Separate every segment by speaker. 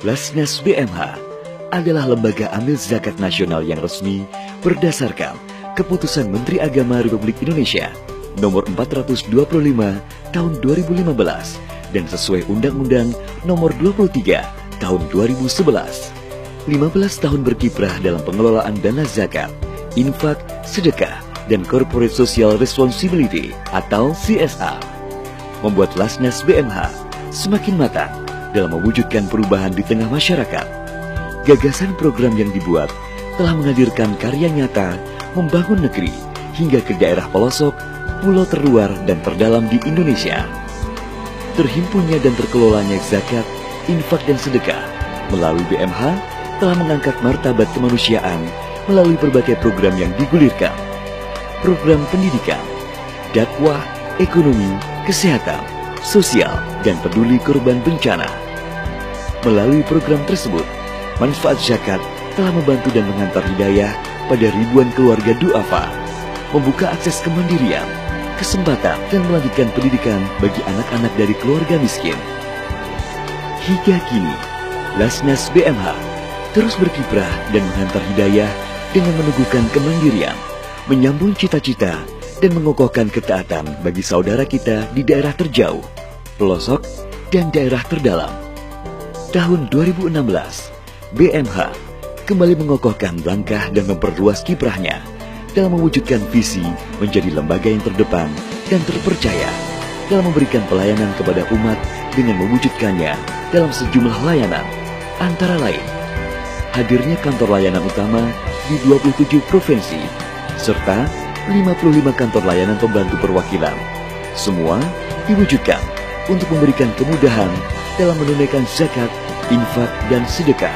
Speaker 1: Lasnas BMH adalah lembaga amil zakat nasional yang resmi berdasarkan Keputusan Menteri Agama Republik Indonesia Nomor 425 Tahun 2015 dan sesuai Undang-Undang Nomor 23 Tahun 2011. 15 tahun berkiprah dalam pengelolaan dana zakat, infak, sedekah, dan Corporate Social Responsibility atau CSR membuat Lasnas BMH semakin matang dalam mewujudkan perubahan di tengah masyarakat. Gagasan program yang dibuat telah menghadirkan karya nyata membangun negeri hingga ke daerah pelosok, pulau terluar dan terdalam di Indonesia. Terhimpunnya dan terkelolanya zakat, infak dan sedekah melalui BMH telah mengangkat martabat kemanusiaan melalui berbagai program yang digulirkan. Program pendidikan, dakwah, ekonomi, kesehatan, sosial, dan peduli korban bencana. Melalui program tersebut, manfaat zakat telah membantu dan mengantar hidayah pada ribuan keluarga duafa, membuka akses kemandirian, kesempatan, dan melanjutkan pendidikan bagi anak-anak dari keluarga miskin. Hingga kini, Lasnas BMH terus berkiprah dan menghantar hidayah dengan meneguhkan kemandirian, menyambung cita-cita, dan mengokohkan ketaatan bagi saudara kita di daerah terjauh, pelosok, dan daerah terdalam. Tahun 2016, BMH kembali mengokohkan langkah dan memperluas kiprahnya dalam mewujudkan visi menjadi lembaga yang terdepan dan terpercaya dalam memberikan pelayanan kepada umat dengan mewujudkannya dalam sejumlah layanan, antara lain hadirnya kantor layanan utama di 27 provinsi, serta 55 kantor layanan pembantu perwakilan. Semua diwujudkan untuk memberikan kemudahan dalam menunaikan zakat, infak, dan sedekah.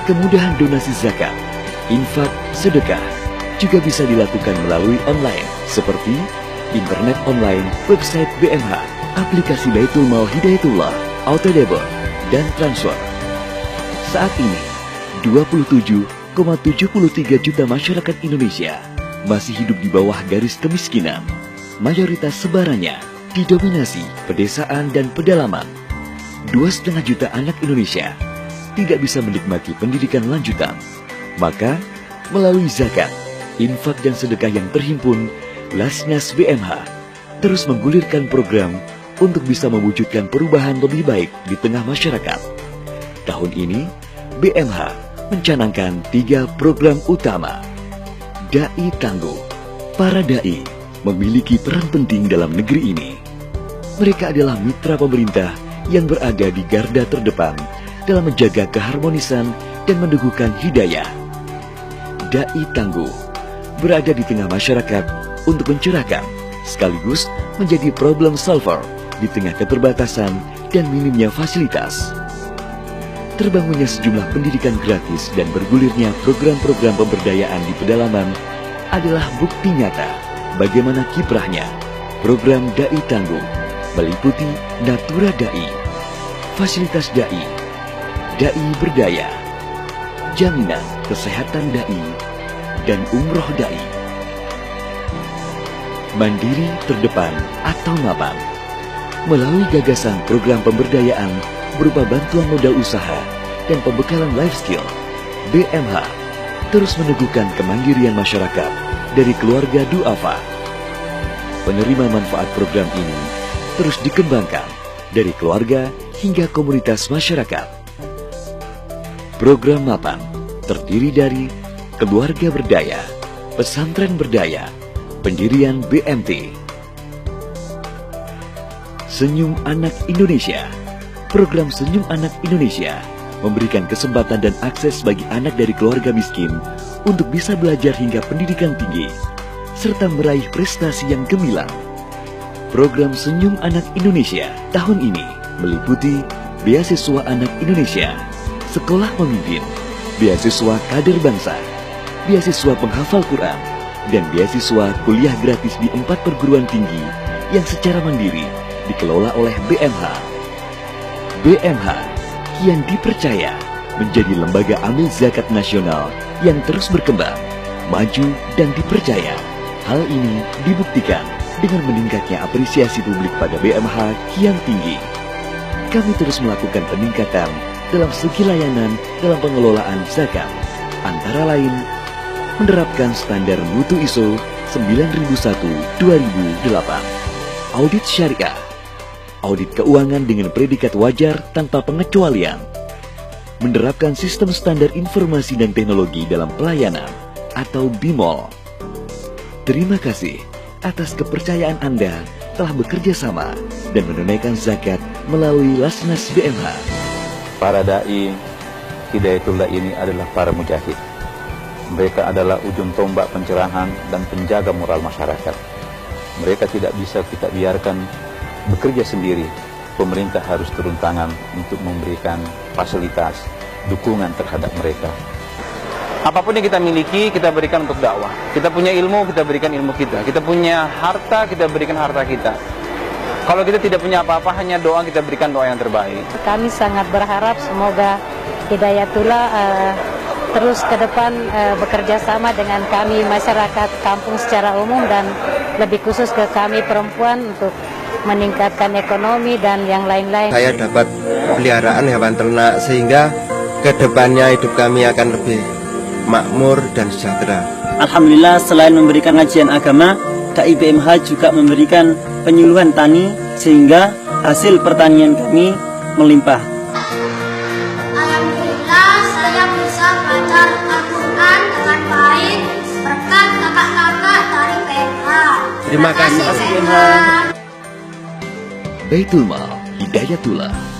Speaker 1: Kemudahan donasi zakat, infak, sedekah juga bisa dilakukan melalui online seperti internet online, website BMH, aplikasi Baitul Mal Hidayatullah, Autodebit, dan transfer. Saat ini, 27,73 juta masyarakat Indonesia masih hidup di bawah garis kemiskinan. Mayoritas sebarannya didominasi pedesaan dan pedalaman. 2,5 juta anak Indonesia tidak bisa menikmati pendidikan lanjutan. Maka, melalui zakat, infak dan sedekah yang terhimpun, Lasnas BMH terus menggulirkan program untuk bisa mewujudkan perubahan lebih baik di tengah masyarakat. Tahun ini, BMH mencanangkan 3 program utama. Dai Tangguh. Para dai memiliki peran penting dalam negeri ini. Mereka adalah mitra pemerintah yang berada di garda terdepan dalam menjaga keharmonisan dan meneguhkan hidayah. Dai Tangguh berada di tengah masyarakat untuk mencerahkan sekaligus menjadi problem solver di tengah keterbatasan dan minimnya fasilitas. Terbangunnya sejumlah pendidikan gratis dan bergulirnya program-program pemberdayaan di pedalaman adalah bukti nyata bagaimana kiprahnya program Dai Tangguh meliputi Natura Dai, Fasilitas Dai, Dai Berdaya, Jaminan Kesehatan Dai, dan Umroh Dai. Mandiri Terdepan atau MAPAN. Melalui gagasan program pemberdayaan berupa bantuan modal usaha dan pembekalan life skill, BMH terus meneguhkan kemandirian masyarakat dari keluarga duafa. Penerima manfaat program ini terus dikembangkan dari keluarga hingga komunitas masyarakat. Program MAPAN terdiri dari Keluarga Berdaya, Pesantren Berdaya, pendirian BMT. Senyum Anak Indonesia. Program Senyum Anak Indonesia memberikan kesempatan dan akses bagi anak dari keluarga miskin untuk bisa belajar hingga pendidikan tinggi, serta meraih prestasi yang gemilang. Program Senyum Anak Indonesia tahun ini meliputi Beasiswa Anak Indonesia, Sekolah Pemimpin, Beasiswa Kader Bangsa, Beasiswa Penghafal Quran, dan beasiswa kuliah gratis di 4 perguruan tinggi yang secara mandiri dikelola oleh BMH. BMH kian dipercaya menjadi lembaga amil zakat nasional yang terus berkembang, maju, dan dipercaya. Hal ini dibuktikan dengan meningkatnya apresiasi publik pada BMH kian tinggi. Kami terus melakukan peningkatan dalam segi layanan dalam pengelolaan zakat, antara lain menerapkan standar mutu ISO 9001-2008, audit syariah, audit keuangan dengan predikat wajar tanpa pengecualian, menerapkan sistem standar informasi dan teknologi dalam pelayanan atau BIMOL. Terima kasih atas kepercayaan Anda telah bekerja sama dan menunaikan zakat melalui Lasnas BMH.
Speaker 2: Para da'i Hidayatullah ini adalah para mujahid. Mereka adalah ujung tombak pencerahan dan penjaga moral masyarakat. Mereka tidak bisa kita biarkan bekerja sendiri. Pemerintah harus turun tangan untuk memberikan fasilitas, dukungan terhadap mereka. Apapun yang kita miliki, kita berikan untuk dakwah. Kita punya ilmu, kita berikan ilmu kita. Kita punya harta, kita berikan harta kita. Kalau kita tidak punya apa-apa, hanya doa, kita berikan doa yang terbaik.
Speaker 3: Kami sangat berharap semoga Hidayatullah terus ke depan bekerja sama dengan kami masyarakat kampung secara umum dan lebih khusus ke kami perempuan untuk meningkatkan ekonomi dan yang lain-lain.
Speaker 4: Saya dapat peliharaan hewan ternak sehingga ke depannya hidup kami akan lebih makmur dan sejahtera.
Speaker 5: Alhamdulillah, selain memberikan ngajian agama, DAI BMH juga memberikan penyuluhan tani sehingga hasil pertanian kami melimpah.
Speaker 6: Alhamdulillah, saya bisa belajar Al-Quran dengan baik berkat kakak-kakak dari BMH.
Speaker 4: Terima kasih
Speaker 6: BMH.
Speaker 1: Baitul Mal Hidayatullah.